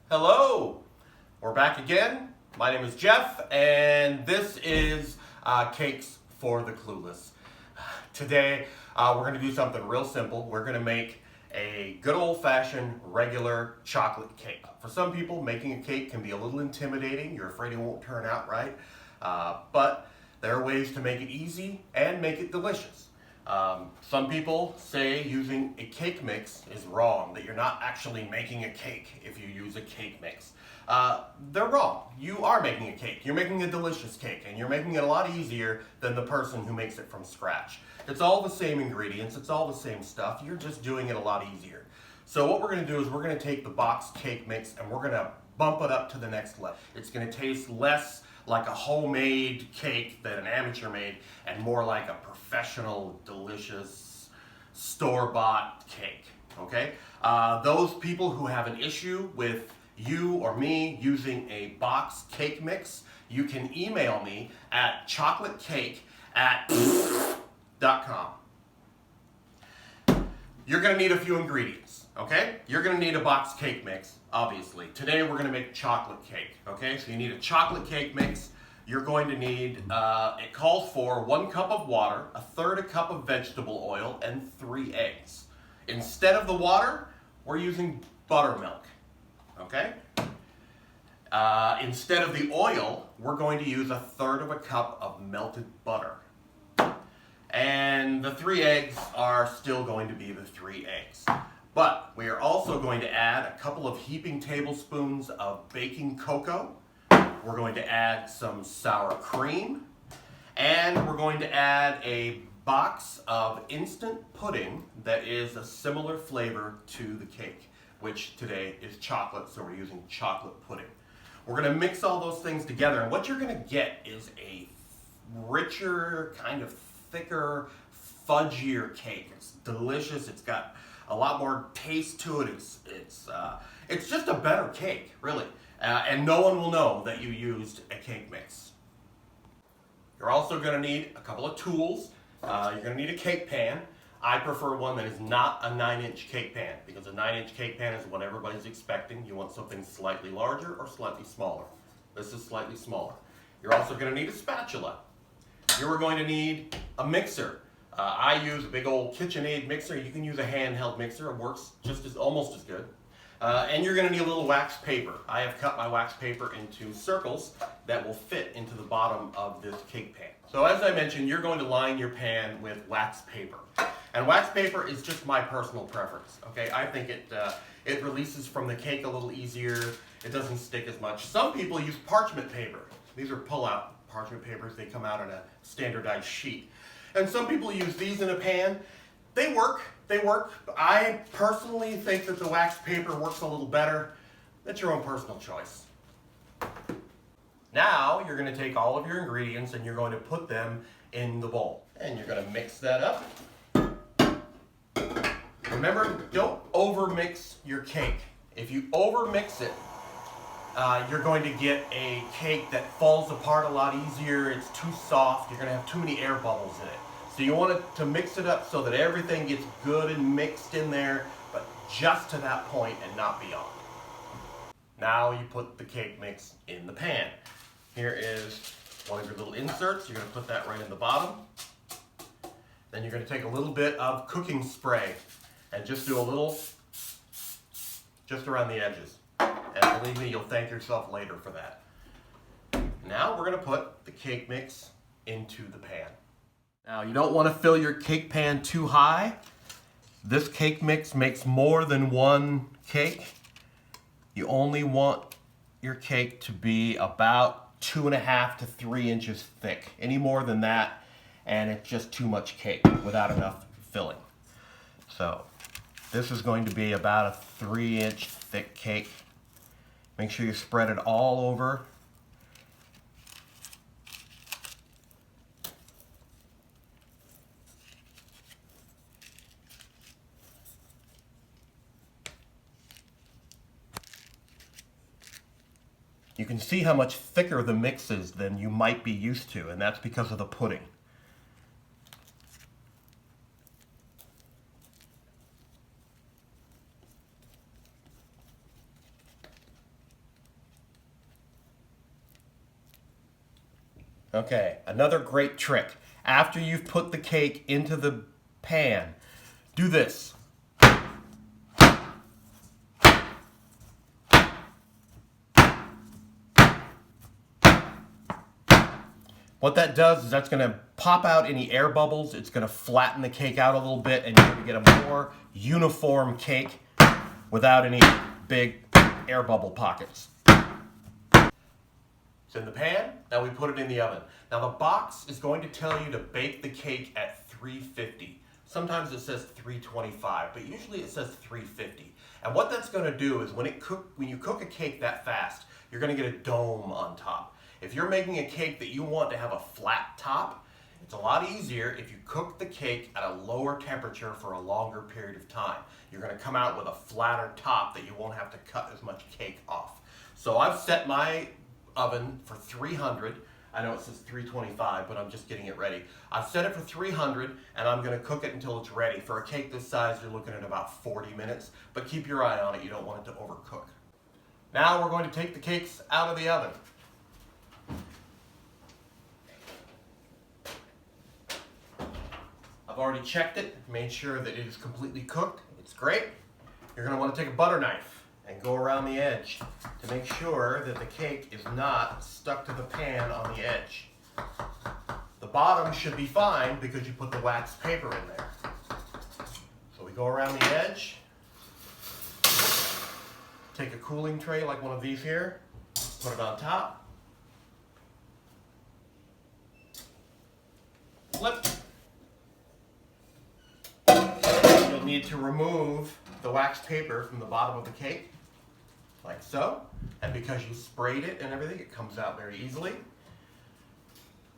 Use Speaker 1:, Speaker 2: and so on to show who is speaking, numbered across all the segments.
Speaker 1: Hello, we're back again. My name is Jeff, and this is Cakes for the Clueless. Today, we're going to do something real simple. We're going to make a good old-fashioned regular chocolate cake. For some people, making a cake can be a little intimidating. You're afraid it won't turn out right, but there are ways to make it easy and make it delicious. Some people say using a cake mix is wrong, that you're not actually making a cake if you use a cake mix. They're wrong. You are making a cake. You're making a delicious cake, and you're making it a lot easier than the person who makes it from scratch. It's all the same ingredients. It's all the same stuff. You're just doing it a lot easier. So what we're going to do is we're going to take the boxed cake mix and we're going to bump it up to the next level. It's going to taste less like a homemade cake that an amateur made and more like a professional, delicious, store-bought cake, okay? Those people who have an issue with you or me using a boxed cake mix, you can email me at chocolatecake@.com. You're gonna need a few ingredients, okay? You're gonna need a boxed cake mix, obviously. Today we're gonna make chocolate cake, okay? So you need a chocolate cake mix. You're going to need, it calls for 1 cup of water, 1/3 cup of vegetable oil, and 3 eggs. Instead of the water, we're using buttermilk, okay? Instead of the oil, we're going to use 1/3 cup of melted butter. And the 3 eggs are still going to be the 3 eggs. But we are also going to add a couple of heaping tablespoons of baking cocoa. We're going to add some sour cream. And we're going to add a box of instant pudding that is a similar flavor to the cake, which today is chocolate, so we're using chocolate pudding. We're going to mix all those things together, and what you're going to get is a richer, kind of thicker, fudgier cake. It's delicious. It's got a lot more taste to it. It's just a better cake, really. And no one will know that you used a cake mix. You're also going to need a couple of tools. You're going to need a cake pan. I prefer one that is not a 9-inch cake pan, because a 9-inch cake pan is what everybody's expecting. You want something slightly larger or slightly smaller. This is slightly smaller. You're also going to need a spatula. You're going to need a mixer. I use a big old KitchenAid mixer. You can use a handheld mixer. It works almost as good. And you're going to need a little wax paper. I have cut my wax paper into circles that will fit into the bottom of this cake pan. So as I mentioned, you're going to line your pan with wax paper. And wax paper is just my personal preference. Okay, I think it releases from the cake a little easier. It doesn't stick as much. Some people use parchment paper. These are pull-out parchment papers. They come out on a standardized sheet. And some people use these in a pan. They work. I personally think that the wax paper works a little better. That's your own personal choice. Now you're going to take all of your ingredients and you're going to put them in the bowl. And you're going to mix that up. Remember, don't overmix your cake. If you overmix it, you're going to get a cake that falls apart a lot easier. It's too soft. You're going to have too many air bubbles in it. So you want to mix it up so that everything gets good and mixed in there, but just to that point and not beyond. Now you put the cake mix in the pan. Here is one of your little inserts. You're going to put that right in the bottom. Then you're going to take a little bit of cooking spray and just do a little just around the edges. And believe me, you'll thank yourself later for that. Now we're going to put the cake mix into the pan. Now you don't want to fill your cake pan too high. This cake mix makes more than one cake. You only want your cake to be about 2.5 to 3 inches thick. Any more than that, and it's just too much cake without enough filling. So this is going to be about a 3-inch thick cake. Make sure you spread it all over. You can see how much thicker the mix is than you might be used to, and that's because of the pudding. Okay, another great trick. After you've put the cake into the pan, do this. What that does is that's going to pop out any air bubbles. It's going to flatten the cake out a little bit, and you're going to get a more uniform cake without any big air bubble pockets. It's in the pan. Now we put it in the oven. Now the box is going to tell you to bake the cake at 350. Sometimes it says 325, but usually it says 350. And what that's going to do is when you cook a cake that fast, you're going to get a dome on top. If you're making a cake that you want to have a flat top, it's a lot easier if you cook the cake at a lower temperature for a longer period of time. You're going to come out with a flatter top that you won't have to cut as much cake off. So I've set my oven for 300. I know it says 325, but I'm just getting it ready. I've set it for 300, and I'm going to cook it until it's ready. For a cake this size, you're looking at about 40 minutes, but keep your eye on it. You don't want it to overcook. Now we're going to take the cakes out of the oven. I've already checked it, made sure that it is completely cooked. It's great. You're going to want to take a butter knife and go around the edge to make sure that the cake is not stuck to the pan on the edge. The bottom should be fine because you put the wax paper in there. So we go around the edge, take a cooling tray like one of these here, put it on top, flip. You'll need to remove the wax paper from the bottom of the cake, like so. And because you sprayed it and everything, it comes out very easily.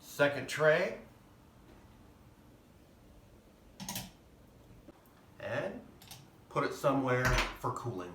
Speaker 1: Second tray. And put it somewhere for cooling.